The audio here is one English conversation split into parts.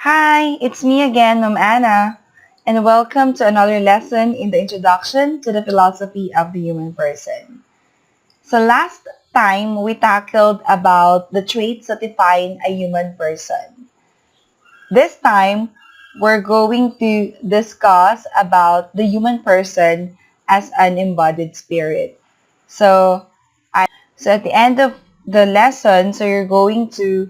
Hi, it's me again, Ma'am Anna, and welcome to another lesson in the introduction to the philosophy of the human person. So last time we tackled about the traits that define a human person. This time we're going to discuss about the human person as an embodied spirit. So at the end of the lesson, so you're going to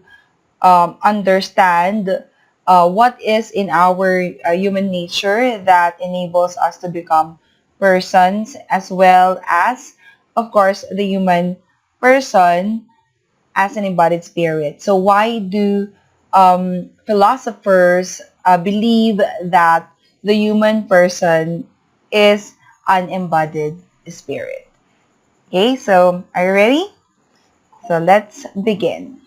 understand what is in our human nature that enables us to become persons, as well as, of course, the human person as an embodied spirit. So why do philosophers believe that the human person is an embodied spirit? Okay, so are you ready? So let's begin.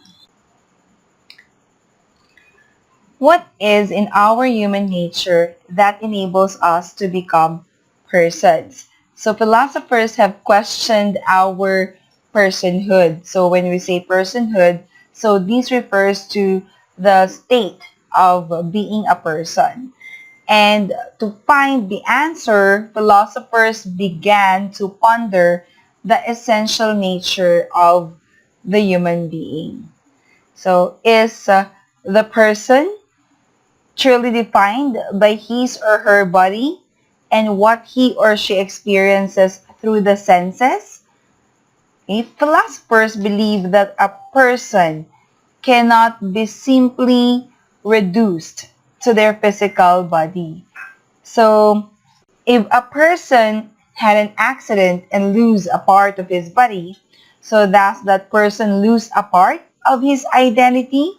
What is in our human nature that enables us to become persons? So philosophers have questioned our personhood. So when we say personhood, so this refers to the state of being a person. And to find the answer, philosophers began to ponder the essential nature of the human being. So is the person truly defined by his or her body and what he or she experiences through the senses? Philosophers believe that a person cannot be simply reduced to their physical body. So, if a person had an accident and lose a part of his body, so does that person lose a part of his identity?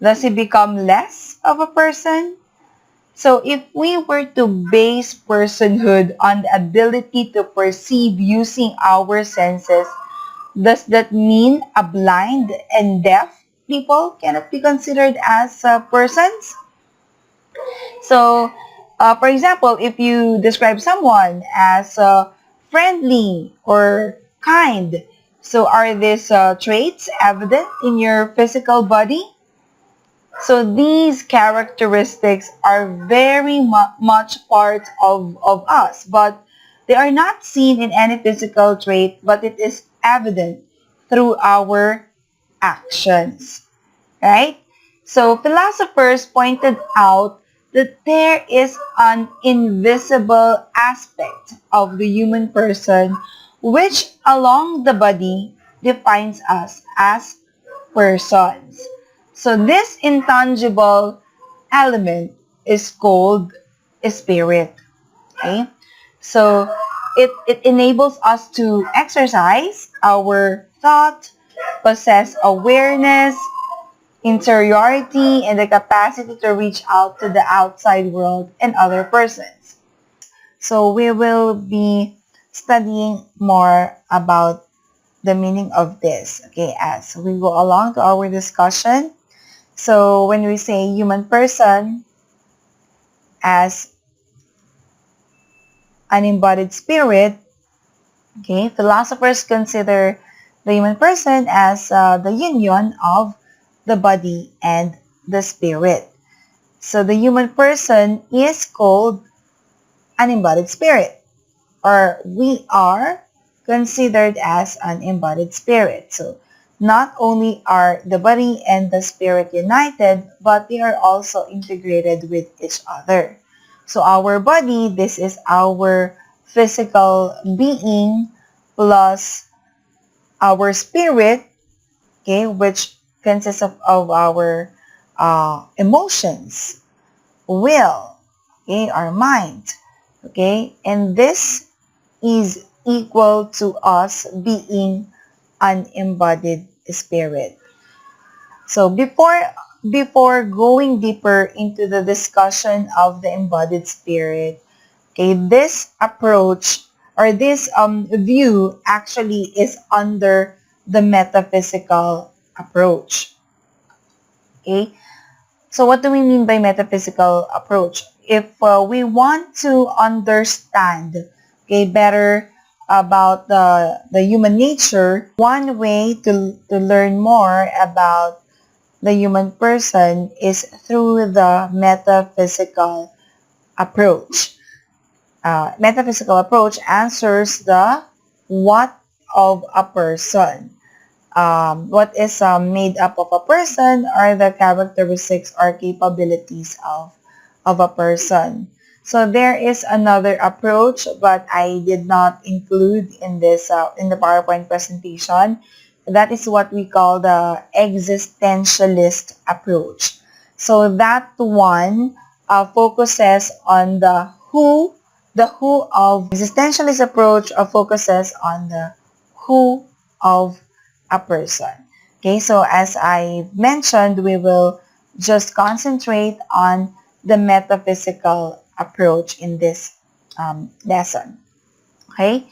Does he become less of a person? So if we were to base personhood on the ability to perceive using our senses, does that mean a blind and deaf people cannot be considered as persons? So, for example, if you describe someone as friendly or kind, so are these traits evident in your physical body? So these characteristics are very much part of us, but they are not seen in any physical trait, but it is evident through our actions, right? So philosophers pointed out that there is an invisible aspect of the human person which along the body defines us as persons. So this intangible element is called spirit. Okay? So it enables us to exercise our thought, possess awareness, interiority, and the capacity to reach out to the outside world and other persons. So we will be studying more about the meaning of this, okay, as we go along to our discussion. So when we say human person as an embodied spirit, okay, philosophers consider the human person as the union of the body and the spirit. So the human person is called an embodied spirit, or we are considered as an embodied spirit. So not only are the body and the spirit united, but they are also integrated with each other. So our body, this is our physical being plus our spirit, okay, which consists of our emotions, will, okay, our mind, okay, and this is equal to us being an embodied spirit. So before going deeper into the discussion of the embodied spirit, okay, this approach or this view actually is under the metaphysical approach. Okay, so what do we mean by metaphysical approach? If we want to understand, okay, better about the human nature, one way to learn more about the human person is through the metaphysical approach. Metaphysical approach answers the what of a person. What is made up of a person are the characteristics or capabilities of a person. So there is another approach, but I did not include in this in the PowerPoint presentation. That is what we call the existentialist approach. So that one focuses on the who. The who of existentialist approach focuses on the who of a person. Okay, so as I mentioned, we will just concentrate on the metaphysical approach in this lesson. Okay,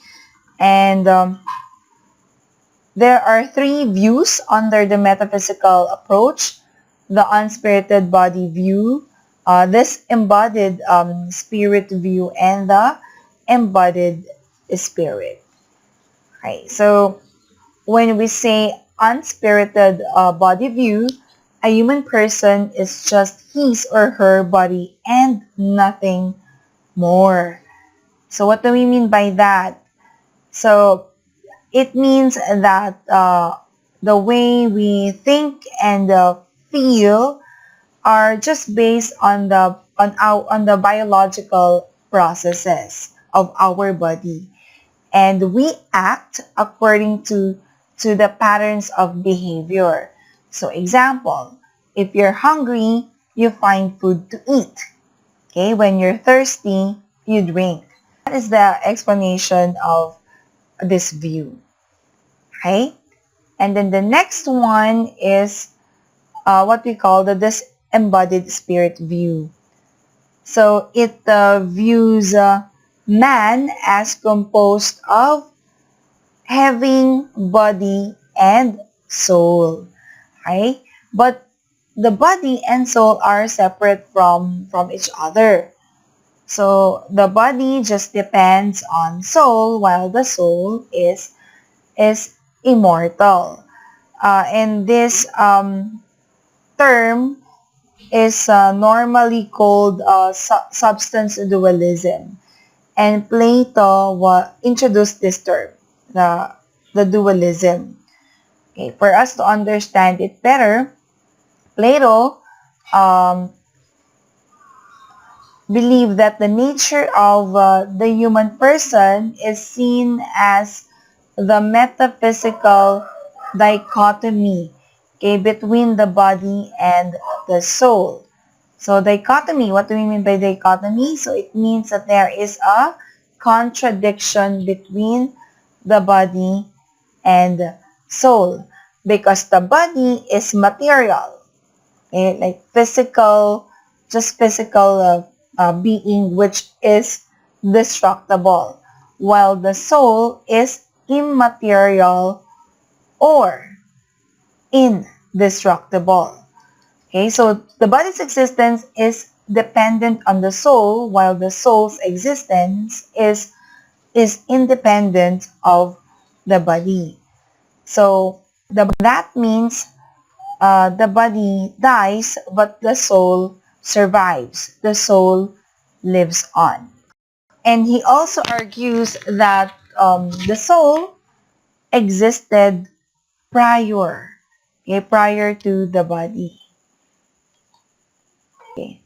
and there are three views under the metaphysical approach: the unspirited body view, this embodied spirit view, and the embodied spirit. Okay, so when we say unspirited body view, a human person is just his or her body and nothing more. So what do we mean by that? So it means that the way we think and feel are just based on the biological processes of our body, and we act according to the patterns of behavior. So example, if you're hungry, you find food to eat. Okay, when you're thirsty, you drink. That is the explanation of this view. Okay, and then the next one is what we call the disembodied spirit view. So it views man as composed of having body and soul. Okay? But the body and soul are separate from each other. So the body just depends on soul, while the soul is immortal. And this term is normally called substance dualism. And Plato introduced this term, the dualism. Okay, for us to understand it better, Plato believed that the nature of the human person is seen as the metaphysical dichotomy, okay, between the body and the soul. So dichotomy, what do we mean by dichotomy? So it means that there is a contradiction between the body and soul, because the body is material, okay, like physical, just physical being which is destructible, while the soul is immaterial or indestructible. Okay, so the body's existence is dependent on the soul, while the soul's existence is independent of the body. So that means the body dies, but the soul survives. The soul lives on. And he also argues that the soul existed prior to the body. Okay.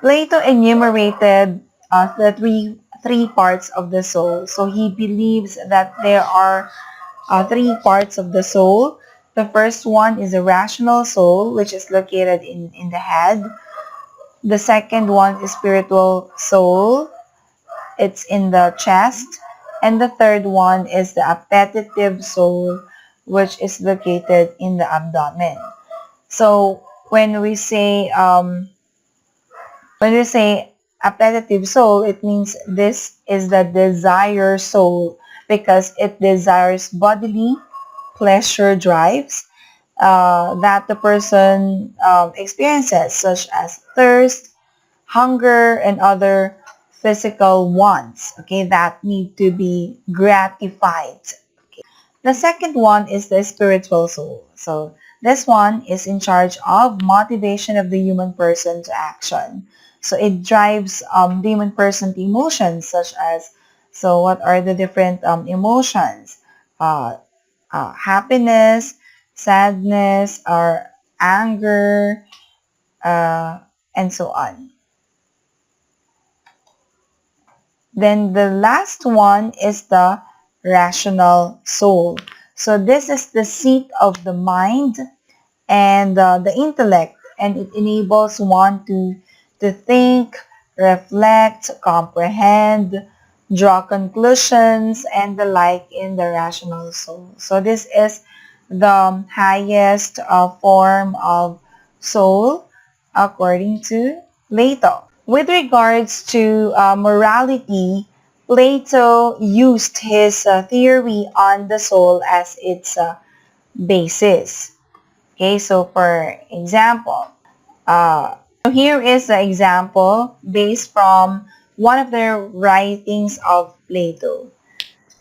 Plato enumerated the three parts of the soul. So he believes that there are three parts of the soul. The first one is a rational soul, which is located in the head. The second one is spiritual soul. It's in the chest. And the third one is the appetitive soul, which is located in the abdomen. So when we say appetitive soul, it means this is the desire soul, because it desires bodily pleasure drives that the person experiences, such as thirst, hunger, and other physical wants, okay, that need to be gratified. Okay. The second one is the spiritual soul. So This one is in charge of motivation of the human person to action. So it drives the human person to emotions such as, so what are the different emotions? Happiness, sadness, or anger, and so on. Then the last one is the rational soul. So this is the seat of the mind and the intellect, and it enables one to think, reflect, comprehend, draw conclusions, and the like in the rational soul. So this is the highest form of soul according to Plato. With regards to morality, Plato used his theory on the soul as its basis. Okay, so for example, here is an example based from one of the writings of Plato.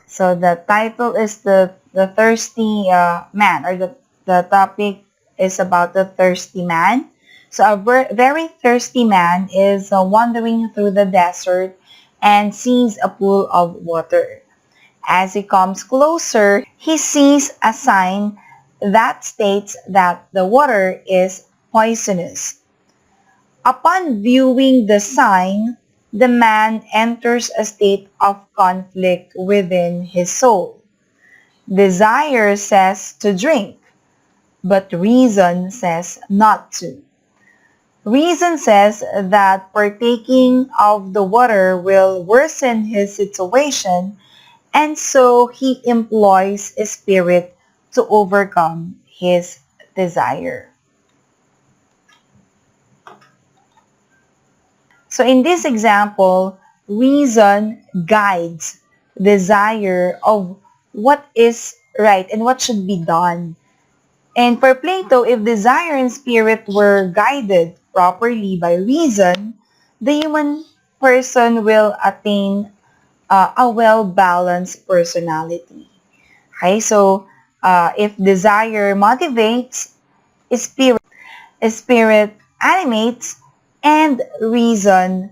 So the title is the thirsty man, or the topic is about the thirsty man. So a very thirsty man is wandering through the desert and sees a pool of water. As he comes closer, he sees a sign that states that the water is poisonous. Upon viewing the sign, the man enters a state of conflict within his soul. Desire says to drink, but reason says not to. Reason says that partaking of the water will worsen his situation, and so he employs a spirit to overcome his desire. So in this example, reason guides desire of what is right and what should be done. And for Plato, if desire and spirit were guided properly by reason, the human person will attain a well-balanced personality. Okay, so if desire motivates, spirit animates, and reason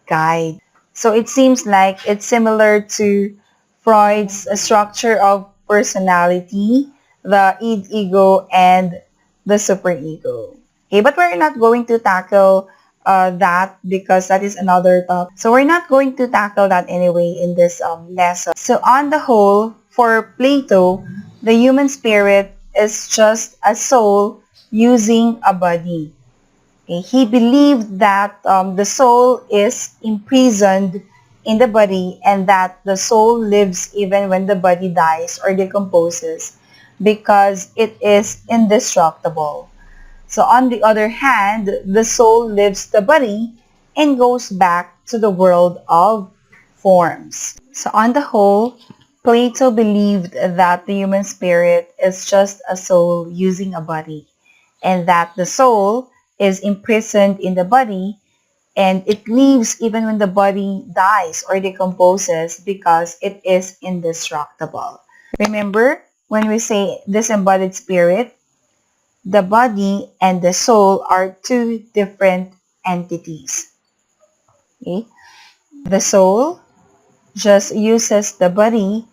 guide. So it seems like it's similar to Freud's structure of personality, the id, ego, and the superego. Okay, but we're not going to tackle that because that is another topic. So we're not going to tackle that anyway in this lesson. So on the whole, for Plato, the human spirit is just a soul using a body. Okay, he believed that the soul is imprisoned in the body and that the soul lives even when the body dies or decomposes because it is indestructible. So on the other hand, the soul leaves the body and goes back to the world of forms. So on the whole, Plato believed that the human spirit is just a soul using a body, and that the soul is imprisoned in the body and it leaves even when the body dies or decomposes because it is indestructible. Remember, when we say disembodied spirit, the body and the soul are two different entities. Okay? The soul just uses the body,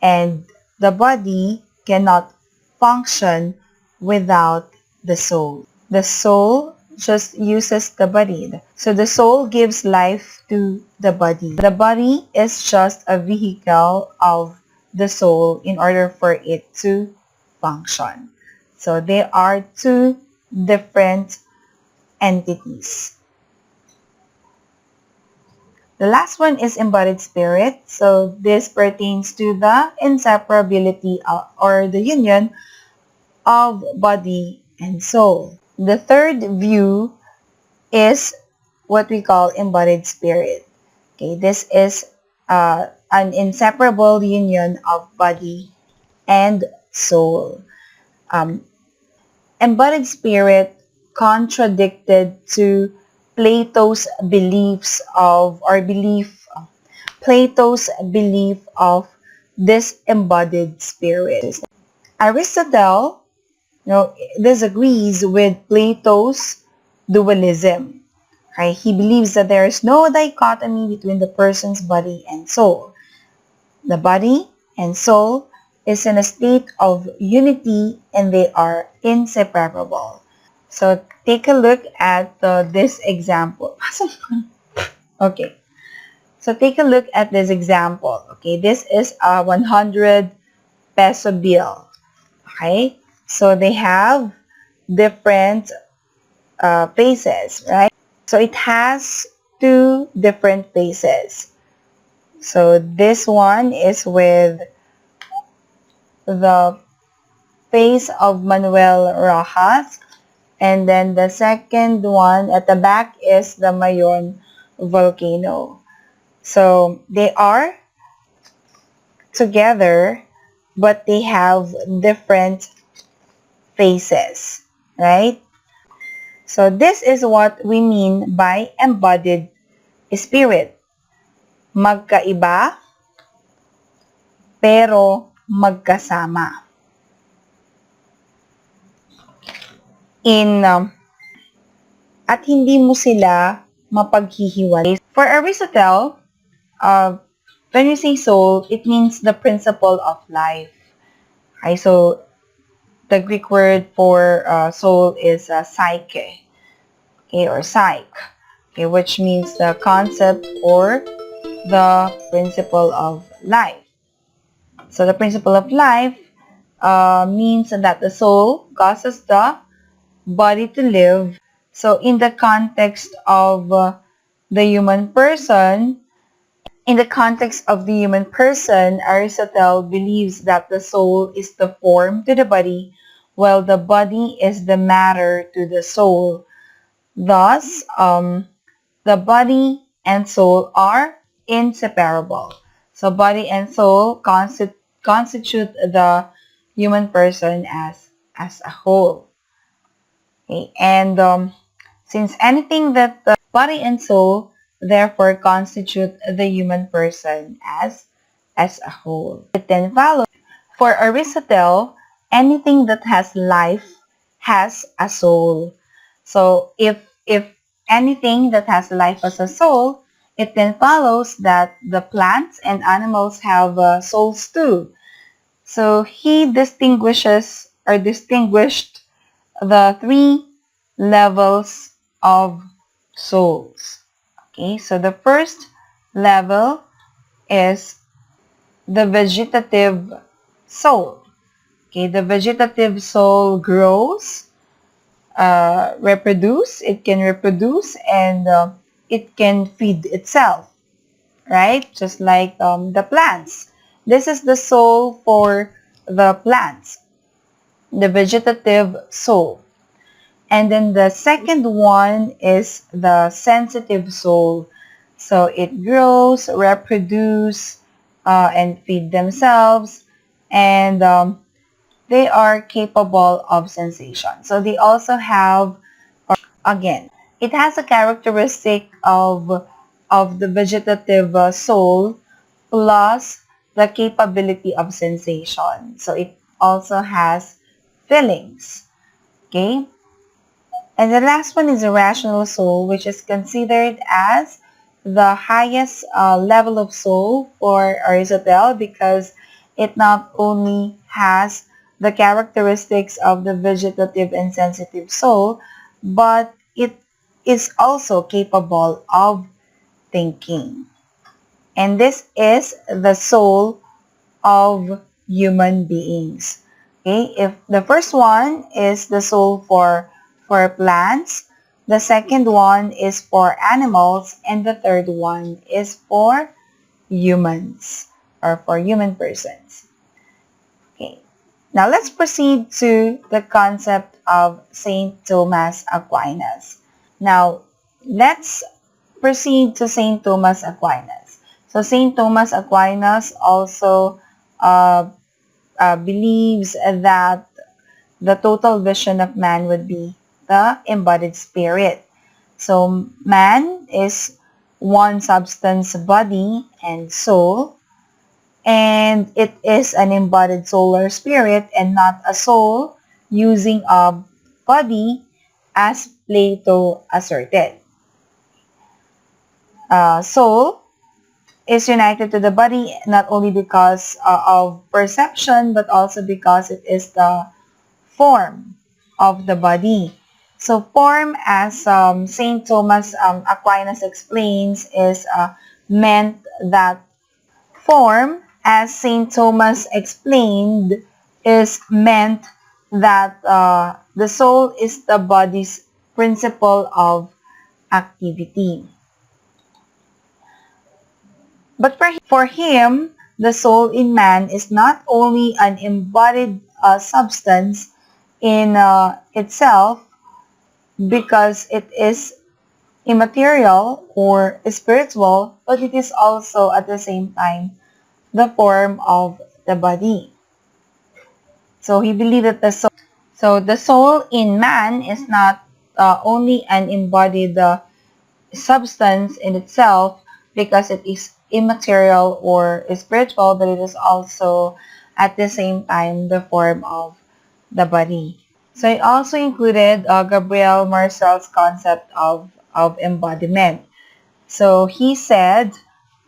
and the body cannot function without the soul. The soul just uses the body. So the soul gives life to the body. The body is just a vehicle of the soul in order for it to function. So they are two different entities. The last one is embodied spirit. So this pertains to the inseparability or the union of body and soul. The third view is what we call embodied spirit. Okay, this is an inseparable union of body and soul. Embodied spirit contradicted to Plato's beliefs of, or belief, Plato's belief of disembodied spirit. Aristotle disagrees with Plato's dualism. Okay? He believes that there is no dichotomy between the person's body and soul. The body and soul is in a state of unity and they are inseparable. So take a look at this example. Okay. So take a look at this example. Okay, this is a 100 peso bill. Okay, so they have different faces, right? So it has two different faces. So this one is with the face of Manuel Rojas, and then the second one at the back is the Mayon volcano. So they are together, but they have different faces, right? So this is what we mean by embodied spirit. Magkaiba, pero magkasama. At hindi mo sila mapaghihiwalay. For Aristotle, when you say soul, it means the principle of life. Okay, so the Greek word for soul is psyche, okay, or psyche, okay, which means the concept or the principle of life. So the principle of life means that the soul causes the body to live. So in the context of the human person, Aristotle believes that the soul is the form to the body, while the body is the matter to the soul. Thus, the body and soul are inseparable. So body and soul constitute the human person as a whole. Okay? And since anything that the body and soul therefore constitute the human person as a whole. It then follows, for Aristotle, anything that has life has a soul. So if anything that has life as a soul, it then follows that the plants and animals have souls too. So he distinguished the three levels of souls. Okay, so the first level is the vegetative soul. Okay, the vegetative soul grows, it can reproduce, and it can feed itself, right? Just like the plants. This is the soul for the plants, the vegetative soul. And then the second one is the sensitive soul. So it grows, reproduce, and feed themselves, and they are capable of sensation. So they also have, again, it has a characteristic of the vegetative soul plus the capability of sensation. So it also has feelings. Okay? And the last one is a rational soul, which is considered as the highest level of soul for Aristotle because it not only has the characteristics of the vegetative and sensitive soul, but it is also capable of thinking. And this is the soul of human beings. Okay, if the first one is the soul for plants, the second one is for animals, and the third one is for humans or for human persons. Okay, now let's proceed to the concept of Saint Thomas Aquinas. Now let's proceed to Saint Thomas Aquinas. So Saint Thomas Aquinas also believes that the total vision of man would be the embodied spirit. So man is one substance, body and soul, and it is an embodied soul or spirit and not a soul using a body as Plato asserted. Soul is united to the body not only because of perception, but also because it is the form of the body. So form, as St. Thomas Aquinas explains, is meant that form, as St. Thomas explained, is meant that the soul is the body's principle of activity. But for him, the soul in man is not only an embodied substance in itself because it is immaterial or spiritual, but it is also at the same time the form of the body. So he believed that the soul in man is not only an embodied substance in itself because it is immaterial or spiritual, but it is also at the same time the form of the body. So it also included Gabriel Marcel's concept of embodiment. So he said,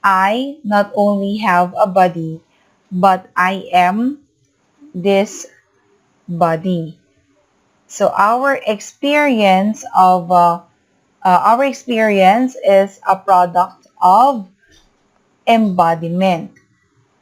I not only have a body, but I am this body. So our experience is a product of embodiment.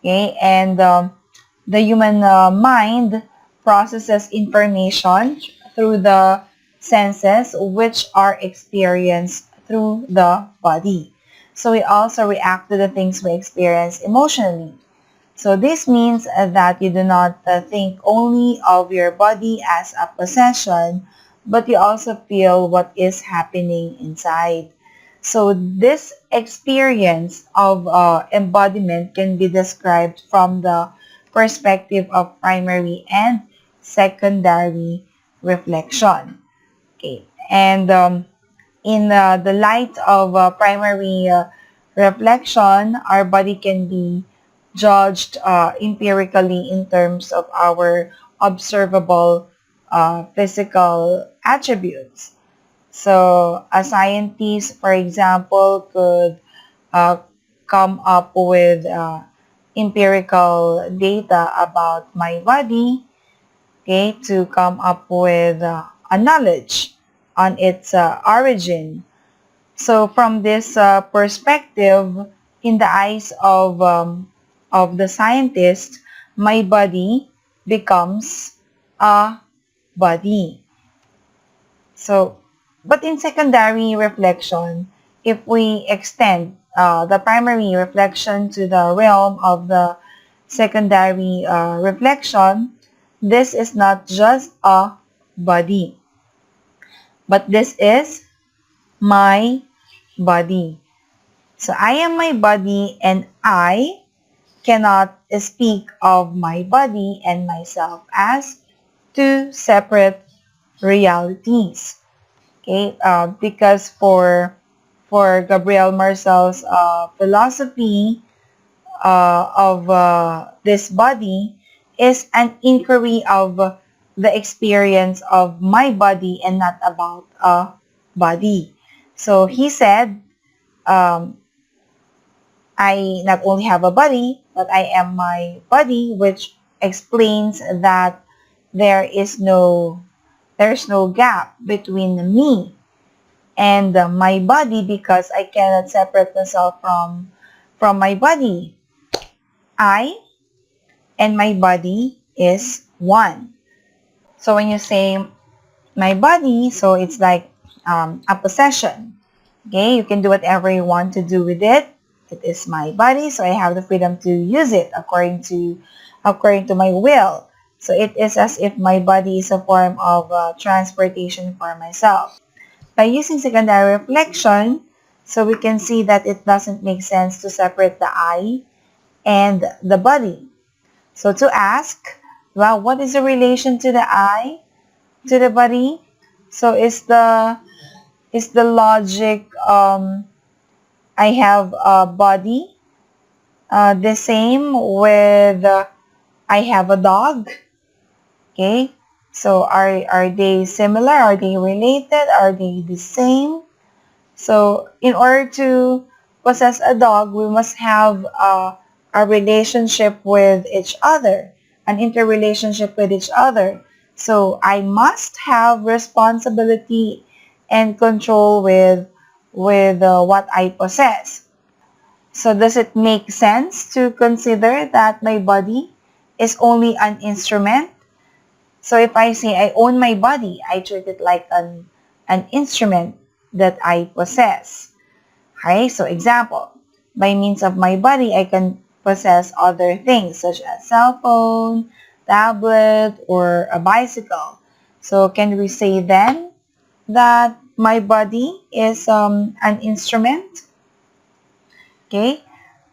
Okay, and the human mind processes information through the senses, which are experienced through the body. So we also react to the things we experience emotionally. So this means that you do not think only of your body as a possession, but you also feel what is happening inside. So this experience of embodiment can be described from the perspective of primary and secondary reflection. Okay, and in the light of primary reflection, our body can be judged empirically in terms of our observable physical attributes. So a scientist, for example, could uh, come up with empirical data about my body, okay, to come up with a knowledge on its origin. So from this perspective, in the eyes of the scientist, my body becomes a body. So, but in secondary reflection, if we extend the primary reflection to the realm of the secondary reflection, this is not just a body, but this is my body. So I am my body, and I cannot speak of my body and myself as two separate realities. Okay, because for Gabriel Marcel's philosophy of this body is an inquiry of the experience of my body and not about a body. So he said, um, I not only have a body, but I am my body, which explains that there is there's no gap between me and my body because I cannot separate myself from my body. I and my body is one. So when you say my body, so it's like a possession. Okay, you can do whatever you want to do with it. It is my body, so I have the freedom to use it according to my will. So it is as if my body is a form of transportation for myself. By using secondary reflection, so we can see that it doesn't make sense to separate the I and the body. So to ask, well, what is the relation to the I to the body? So is the logic I have a body the same with I have a dog? Okay, So are they similar? Are they related? Are they the same? So in order to possess a dog, we must have a relationship with each other, an interrelationship with each other. So I must have responsibility and control with what I possess. So does it make sense to consider that my body is only an instrument? So if I say I own my body, I treat it like an instrument that I possess. Okay, so example, by means of my body, I can possess other things such as cell phone, tablet, or a bicycle. So can we say then that my body is an instrument? Okay,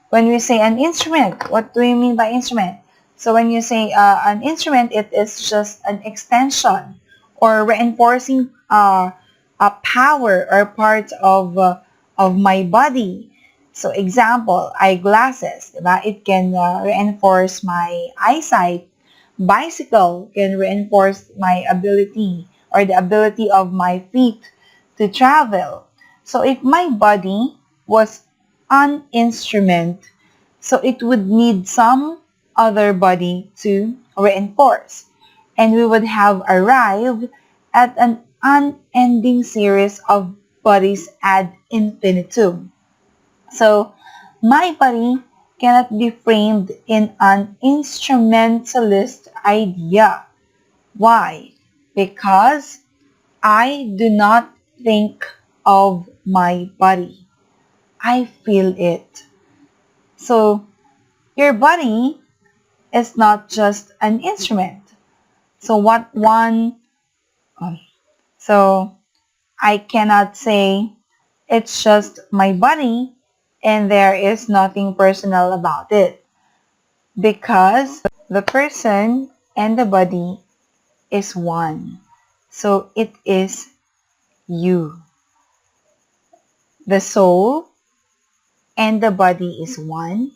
when we say an instrument, what do we mean by instrument? So when you say an instrument, it is just an extension or reinforcing a power or part of my body. So example, eyeglasses, diba? It can reinforce my eyesight. Bicycle can reinforce my ability or the ability of my feet to travel. So if my body was an instrument, so it would need some other body to reinforce. And we would have arrived at an unending series of bodies ad infinitum. So my body cannot be framed in an instrumentalist idea. Why? Because I do not think of my body. I feel it. So your body is not just an instrument. So what one, so I cannot say it's just my body and there is nothing personal about it because the person and the body is one. So it is you. The soul and the body is one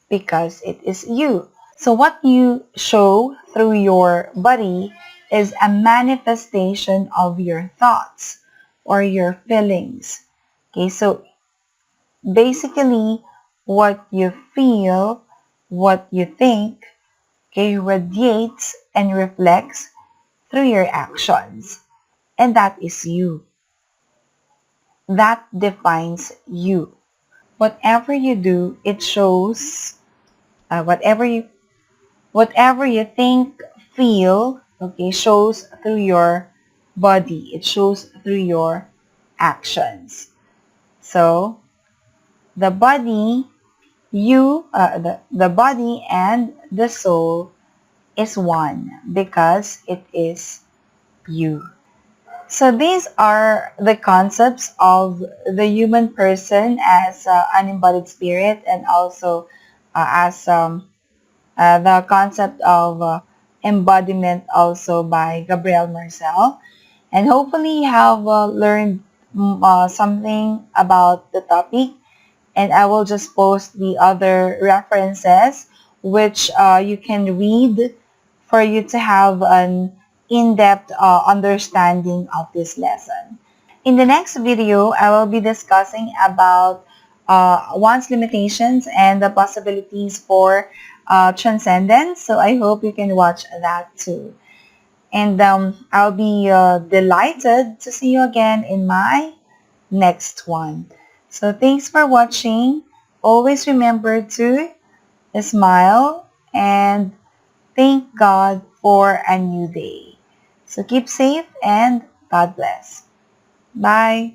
because it is you. So what you show through your body is a manifestation of your thoughts or your feelings. Okay, so basically what you feel, what you think, okay, radiates and reflects through your actions. And that is you. That defines you. Whatever you do, it shows whatever you think, feel, okay, shows through your body. It shows through your actions. So the body, the body and the soul is one because it is you. So these are the concepts of the human person as an embodied spirit and also as the concept of embodiment also by Gabriel Marcel. And hopefully you have learned something about the topic. And I will just post the other references which you can read for you to have an in-depth understanding of this lesson. In the next video, I will be discussing about one's limitations and the possibilities for transcendence. So I hope you can watch that too. And I'll be delighted to see you again in my next one. So thanks for watching. Always remember to smile and thank God for a new day. So keep safe and God bless. Bye.